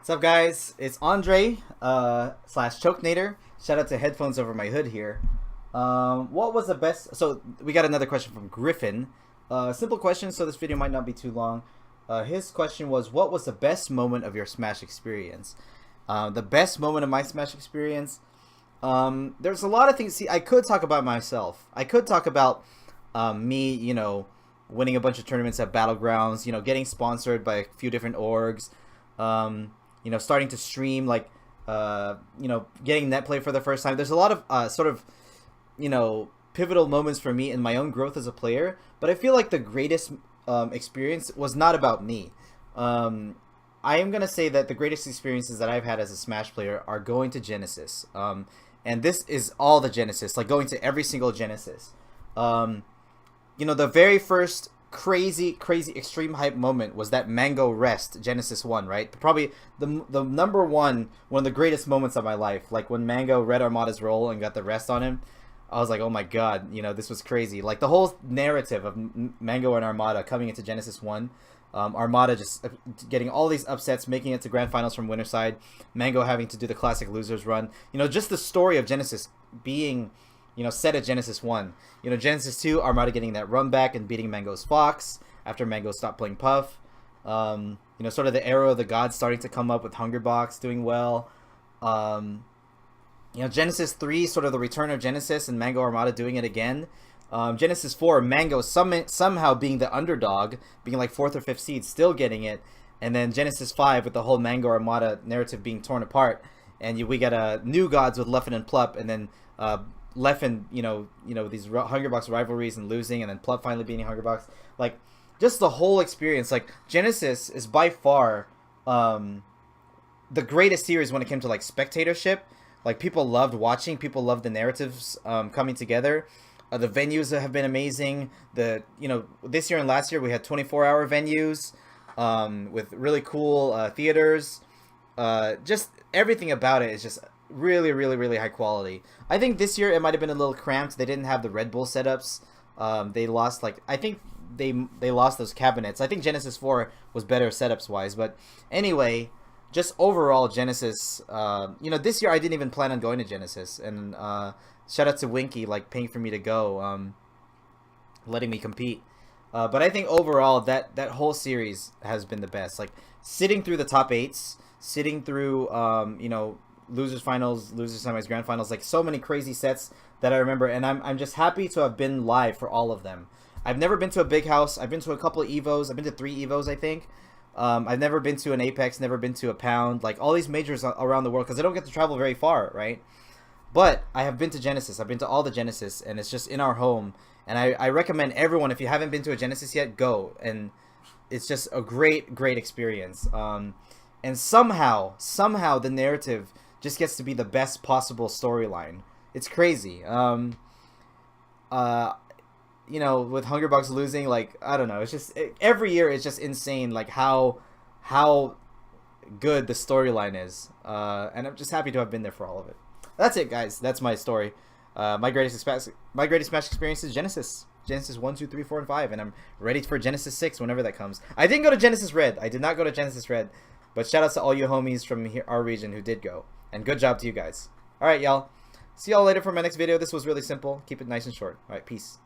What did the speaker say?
What's up, guys? It's Andre slash Chokenator. Shout out to headphones over my hood here. What was the best? So we got another question from Griffin. Simple question, so this video might not be too long. His question was, what was the best moment of your Smash experience? The best moment of my Smash experience. There's a lot of things. See, I could talk about myself. I could talk about me, winning a bunch of tournaments at Battlegrounds. Getting sponsored by a few different orgs. Starting to stream, getting net play for the first time. There's a lot of pivotal moments for me in my own growth as a player, but I feel like the greatest experience was not about me. I am going to say that the greatest experiences that I've had as a Smash player are going to Genesis. And this is all the Genesis, like going to every single Genesis. The very first crazy extreme hype moment was that Mango rest Genesis 1, right? Probably the number one of the greatest moments of my life. Like when Mango read Armada's role and got the rest on him, I was like, oh my god, this was crazy. Like the whole narrative of Mango and Armada coming into Genesis 1, Armada just getting all these upsets, making it to grand finals from winner side, Mango having to do the classic losers run, just the story of Genesis being set at Genesis 1. Genesis 2, Armada getting that run back and beating Mango's Fox after Mango stopped playing Puff. Sort of the era of the gods starting to come up with Hungerbox doing well. Genesis 3, sort of the return of Genesis and Mango Armada doing it again. Genesis 4, Mango somehow being the underdog, being like 4th or 5th seed, still getting it. And then Genesis 5 with the whole Mango Armada narrative being torn apart. And we got new gods with Leffen and Plup, and then Leffen, these Hungerbox rivalries and losing, and then Plup finally beating Hungerbox. Like, just the whole experience. Like, Genesis is by far the greatest series when it came to, like, spectatorship. Like, people loved watching. People loved the narratives coming together. The venues have been amazing. This year and last year we had 24-hour venues with really cool theaters. Just everything about it is just really high quality. I think this year it might have been a little cramped. They didn't have the Red Bull setups. They lost, I think they lost those cabinets. I think Genesis 4 was better setups wise, but anyway, just overall Genesis, this year I didn't even plan on going to Genesis, and shout out to Winky, paying for me to go, letting me compete. But I think overall that whole series has been the best. Like, sitting through the top 8s, sitting through losers finals, losers semis, grand finals, like so many crazy sets that I remember, and I'm just happy to have been live for all of them. I've never been to a big house. I've been to a couple of Evos. I've been to 3 Evos, I think. I've never been to an Apex, never been to a Pound, like all these majors around the world, because I don't get to travel very far, right? But I have been to Genesis. I've been to all the Genesis, and it's just in our home. And I recommend everyone, if you haven't been to a Genesis yet, go. And it's just a great experience. And somehow the narrative just gets to be the best possible storyline. It's crazy. With Hungerbox losing, I don't know. It's just every year it's just insane, how good the storyline is. And I'm just happy to have been there for all of it. That's it, guys. That's my story. My greatest Smash experience is Genesis 1, 2, 3, 4, and 5, and I'm ready for Genesis 6 whenever that comes. I didn't go to Genesis Red. I did not go to Genesis Red, but shout outs to all you homies from here, our region, who did go. And good job to you guys. Alright, y'all. See y'all later for my next video. This was really simple. Keep it nice and short. Alright, peace.